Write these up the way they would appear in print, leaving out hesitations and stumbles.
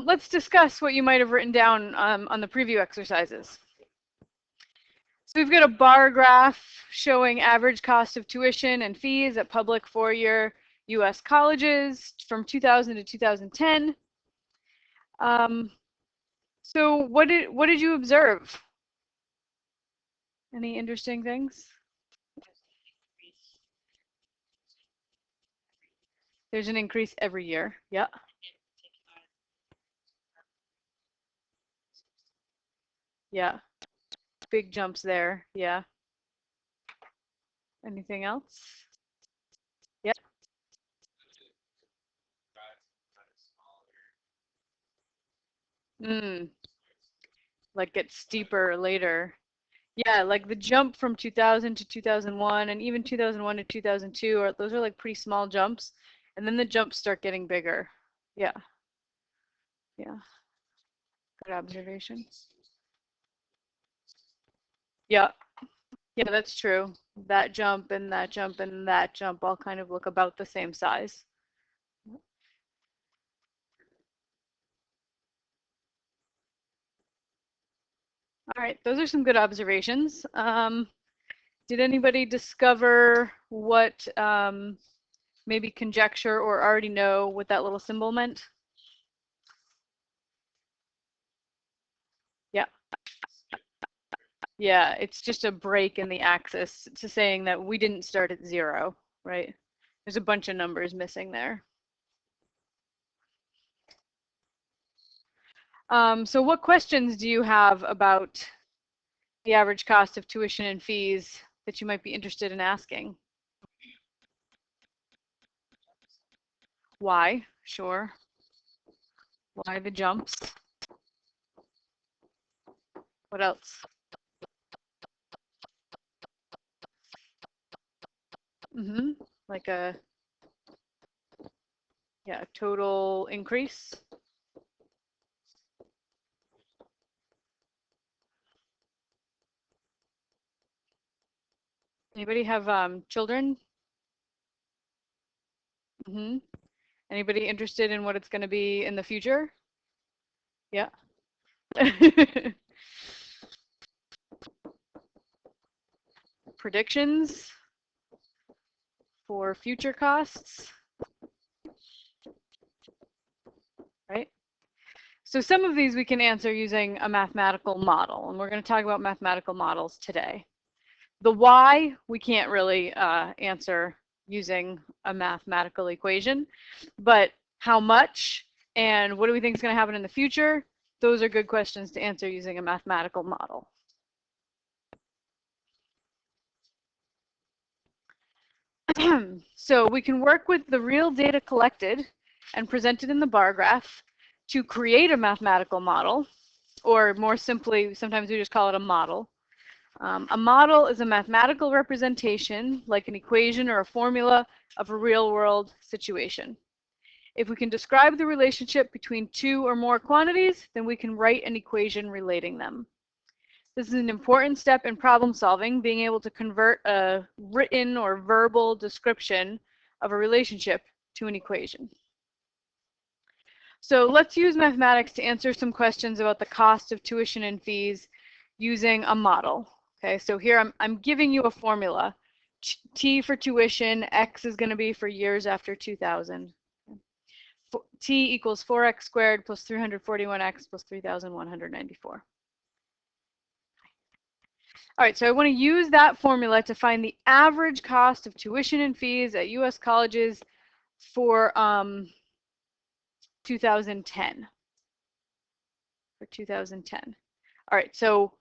let's discuss what you might have written down on the preview exercises. So we've got a bar graph showing average cost of tuition and fees at public four-year U.S. colleges from 2000 to 2010. So what did you observe? Any interesting things? There's an increase every year. Yeah. Yeah. Big jumps there. Yeah. Anything else? Yeah. Like get steeper later. Yeah, like the jump from 2000 to 2001 and even 2001 to 2002, those are like pretty small jumps. And then the jumps start getting bigger. Yeah. Yeah. Good observation. Yeah. Yeah, that's true. That jump and that jump and that jump all kind of look about the same size. All right, those are some good observations. Did anybody discover what maybe conjecture or already know what that little symbol meant? Yeah. Yeah, it's just a break in the axis to saying that we didn't start at 0, right? There's a bunch of numbers missing there. So what questions do you have about the average cost of tuition and fees that you might be interested in asking? Why? Sure. Why the jumps? What else? Like a total increase. Anybody have children? Anybody interested in what it's going to be in the future? Yeah. Predictions for future costs, right? So some of these we can answer using a mathematical model, and we're going to talk about mathematical models today. The why we can't really answer using a mathematical equation, but how much and what do we think is going to happen in the future? Those are good questions to answer using a mathematical model. So we can work with the real data collected and presented in the bar graph to create a mathematical model, or more simply, sometimes we just call it a model. A model is a mathematical representation, like an equation or a formula, of a real-world situation. If we can describe the relationship between two or more quantities, then we can write an equation relating them. This is an important step in problem solving, being able to convert a written or verbal description of a relationship to an equation. So let's use mathematics to answer some questions about the cost of tuition and fees using a model. Okay, so here I'm giving you a formula. T for tuition, X is going to be for years after 2000. T equals 4x squared plus 341x plus 3,194. All right, so I want to use that formula to find the average cost of tuition and fees at U.S. colleges for 2010. For 2010. All right, so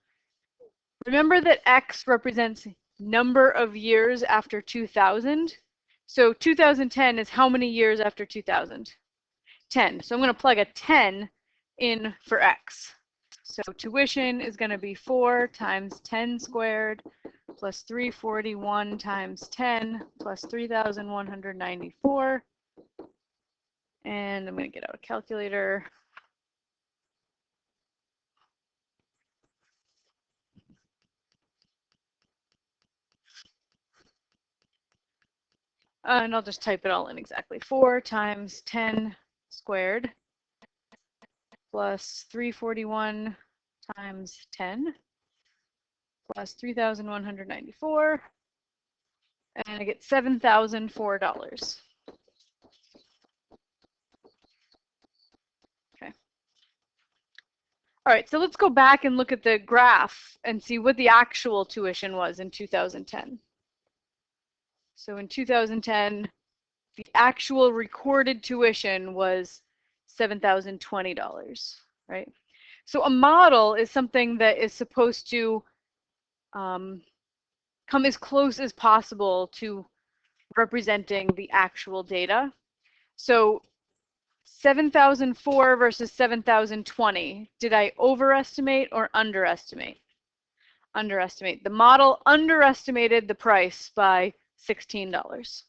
remember that X represents number of years after 2000. So 2010 is how many years after 2000? 10. So I'm going to plug a 10 in for X. So tuition is going to be 4 times 10 squared plus 341 times 10 plus 3,194. And I'm going to get out a calculator. And I'll just type it all in exactly. 4 times 10 squared plus 341 times 10 plus 3,194, and I get $7,004. Okay. All right, so let's go back and look at the graph and see what the actual tuition was in 2010. So in 2010, the actual recorded tuition was $7,020, right? So a model is something that is supposed to come as close as possible to representing the actual data. So 7,004 versus 7,020. Did I overestimate or underestimate? Underestimate. The model underestimated the price by $16.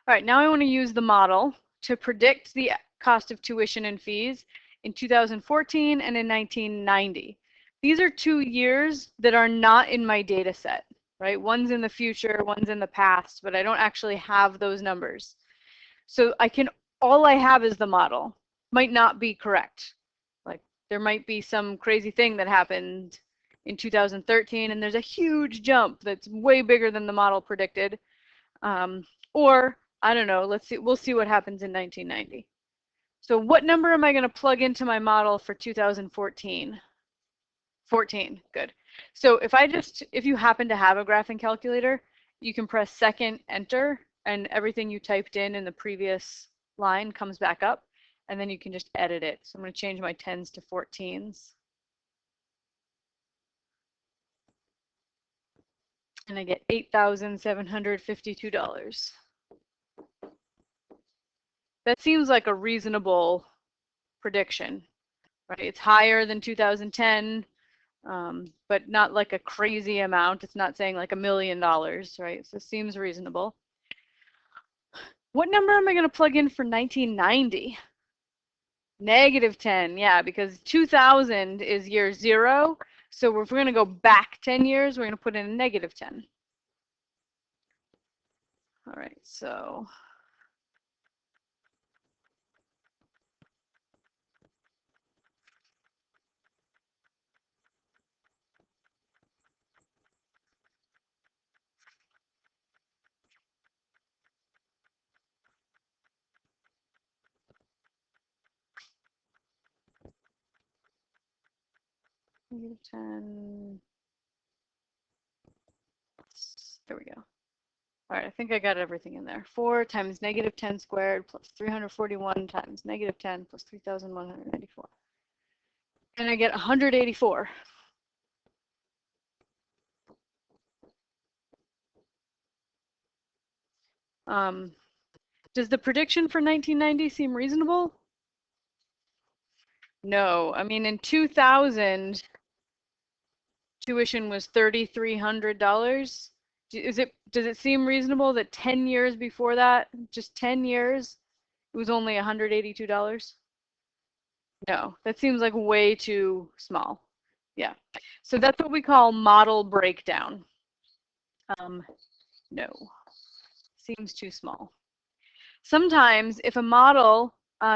All right, now I want to use the model to predict the cost of tuition and fees in 2014 and in 1990. These are 2 years that are not in my data set, right? One's in the future, one's in the past, but I don't actually have those numbers. So all I have is the model. Might not be correct. Like there might be some crazy thing that happened in 2013 and there's a huge jump that's way bigger than the model predicted. Or I don't know, we'll see what happens in 1990. So what number am I going to plug into my model for 2014? 14, good. So if you happen to have a graphing calculator, you can press second enter and everything you typed in the previous line comes back up and then you can just edit it. So I'm going to change my 10s to 14s. And I get $8,752. That seems like a reasonable prediction, right? It's higher than 2010, but not like a crazy amount. It's not saying like $1 million, right? So it seems reasonable. What number am I going to plug in for 1990? -10, yeah, because 2000 is year 0. So if we're going to go back 10 years, we're going to put in a -10. All right, so -10. There we go. All right, I think I got everything in there. 4 times -10 squared plus 341 times -10 plus 3,194. And I get 184. Does the prediction for 1990 seem reasonable? No. I mean, in 2000, tuition was $3,300. Does it seem reasonable that 10 years before that, just 10 years, it was only $182? No, that seems like way too small. Yeah. So that's what we call model breakdown. No, seems too small. Sometimes if a model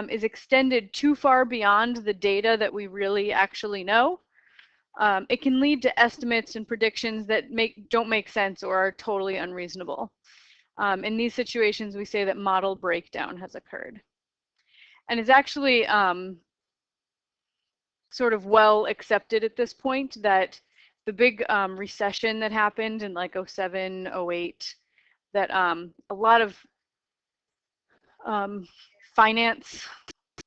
is extended too far beyond the data that we really actually know, it can lead to estimates and predictions that don't make sense or are totally unreasonable. In these situations, we say that model breakdown has occurred. And it's actually sort of well accepted at this point that the big recession that happened in like 07, 08, that a lot of finance,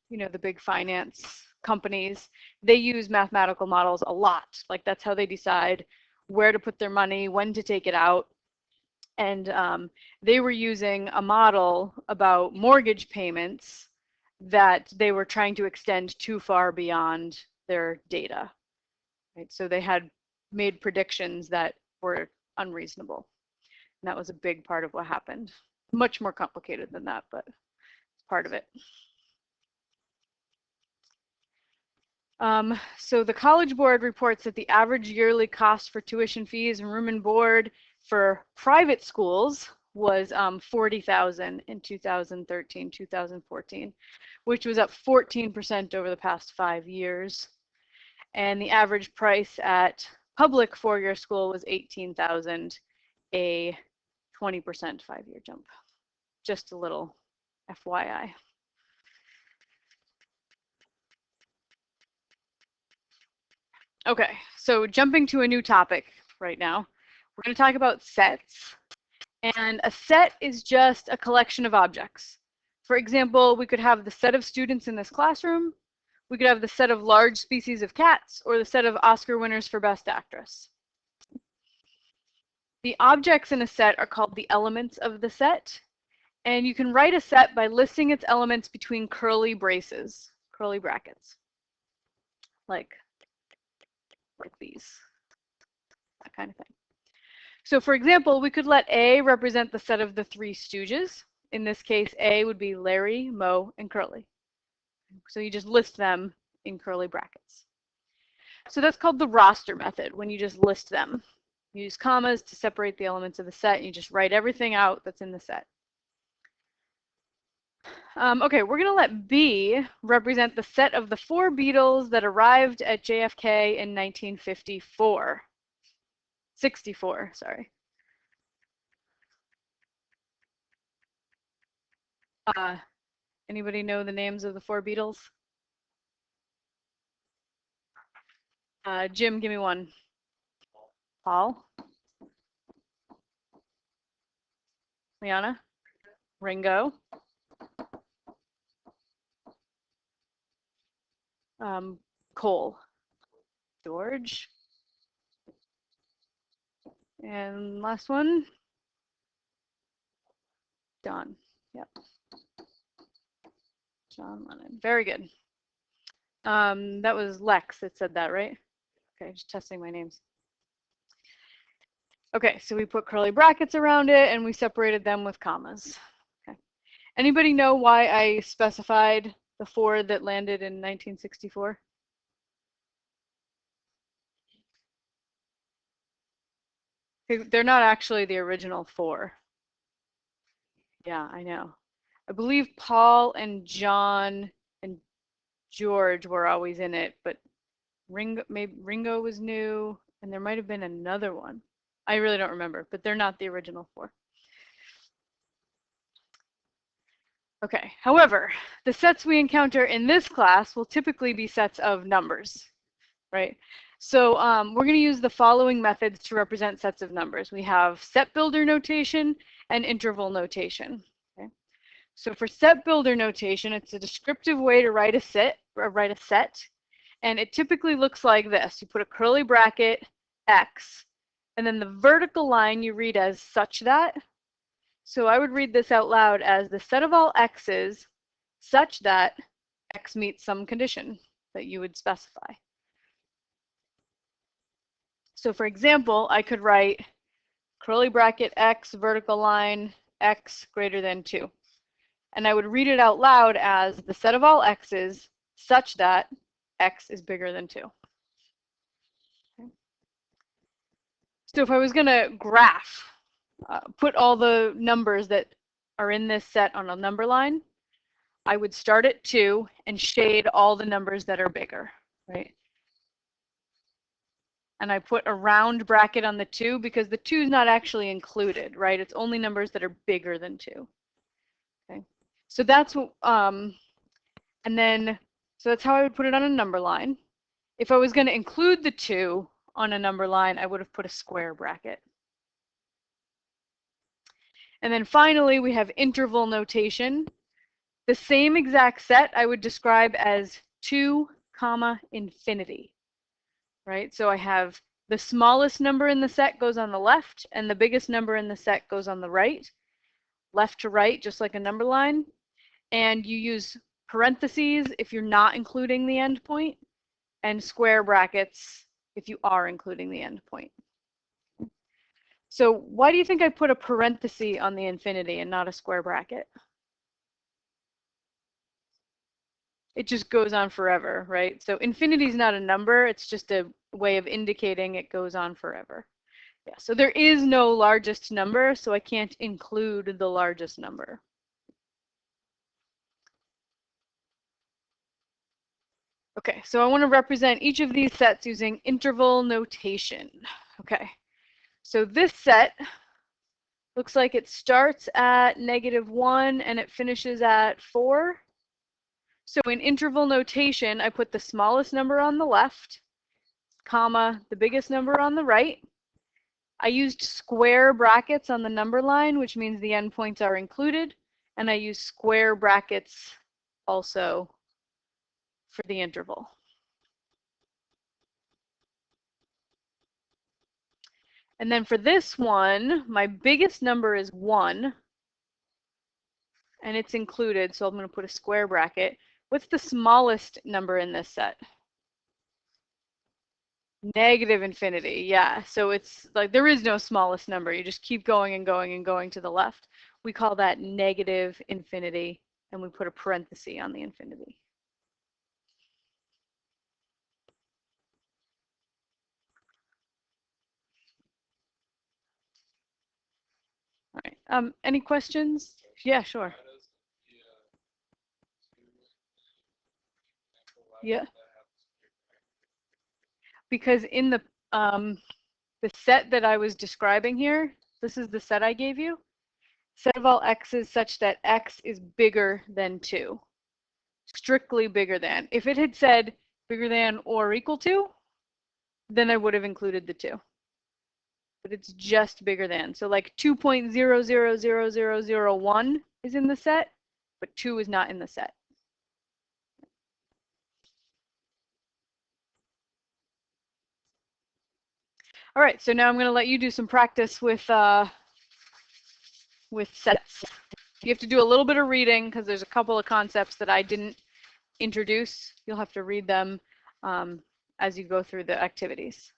the big finance companies, they use mathematical models a lot. Like that's how they decide where to put their money, when to take it out. And they were using a model about mortgage payments that they were trying to extend too far beyond their data. Right? So they had made predictions that were unreasonable. And that was a big part of what happened. Much more complicated than that, but it's part of it. So the College Board reports that the average yearly cost for tuition fees and room and board for private schools was $40,000 in 2013, 2014, which was up 14% over the past 5 years. And the average price at public four-year school was $18,000, a 20% 5-year jump. Just a little FYI. Okay, so jumping to a new topic right now, we're going to talk about sets. And a set is just a collection of objects. For example, we could have the set of students in this classroom, we could have the set of large species of cats, or the set of Oscar winners for Best Actress. The objects in a set are called the elements of the set, and you can write a set by listing its elements between curly braces, curly brackets, like these, that kind of thing. So for example, we could let A represent the set of the Three Stooges. In this case, A would be Larry, Moe, and Curly. So you just list them in curly brackets. So that's called the roster method, when you just list them. You use commas to separate the elements of the set, and you just write everything out that's in the set. Okay, we're going to let B represent the set of the 4 Beatles that arrived at JFK in 1954. 64, sorry. Anybody know the names of the 4 Beatles? Jim, give me one. Paul? Liana? Ringo? Cole? George? And last one? John. Yep. John Lennon. Very good. That was Lex that said that, right? Okay, just testing my names. Okay, so we put curly brackets around it and we separated them with commas. Okay. Anybody know why I specified the 4 that landed in 1964? They're not actually the original 4. Yeah, I know. I believe Paul and John and George were always in it, but Ringo was new, and there might have been another one. I really don't remember, but they're not the original 4. Okay, however, the sets we encounter in this class will typically be sets of numbers, right? So we're going to use the following methods to represent sets of numbers. We have set builder notation and interval notation. Okay? So for set builder notation, it's a descriptive way to write a set, and it typically looks like this. You put a curly bracket, X, and then the vertical line you read as such that. So I would read this out loud as the set of all x's such that x meets some condition that you would specify. So for example, I could write curly bracket x, vertical line, x greater than 2. And I would read it out loud as the set of all x's such that x is bigger than 2. Okay. So if I was going to graph, put all the numbers that are in this set on a number line, I would start at 2 and shade all the numbers that are bigger, right? And I put a round bracket on the 2 because the 2 is not actually included, right? It's only numbers that are bigger than 2. Okay, so that's what, and then, so that's how I would put it on a number line. If I was going to include the 2 on a number line, I would have put a square bracket. And then finally, we have interval notation. The same exact set I would describe as 2, infinity, right? So I have the smallest number in the set goes on the left, and the biggest number in the set goes on the right, left to right, just like a number line. And you use parentheses if you're not including the endpoint, and square brackets if you are including the endpoint. So why do you think I put a parenthesis on the infinity and not a square bracket? it just goes on forever, right? So infinity is not a number, it's just a way of indicating it goes on forever. Yeah, so there is no largest number, so I can't include the largest number. Okay, so I want to represent each of these sets using interval notation. Okay, so this set looks like it starts at -1 and it finishes at 4. So in interval notation, I put the smallest number on the left, comma, the biggest number on the right. I used square brackets on the number line, which means the endpoints are included, and I used square brackets also for the interval. And then for this one, my biggest number is 1, and it's included, so I'm going to put a square bracket. What's the smallest number in this set? Negative infinity, yeah. So it's like there is no smallest number. You just keep going and going and going to the left. We call that negative infinity, and we put a parenthesis on the infinity. All right. Any questions? Yeah, sure. Yeah. Because in the set that I was describing here, this is the set I gave you. Set of all x's such that x is bigger than 2. Strictly bigger than. If it had said bigger than or equal to, then I would have included the 2. But it's just bigger than. So like 2.000001 is in the set, but 2 is not in the set. All right, so now I'm going to let you do some practice with sets. You have to do a little bit of reading because there's a couple of concepts that I didn't introduce. You'll have to read them as you go through the activities.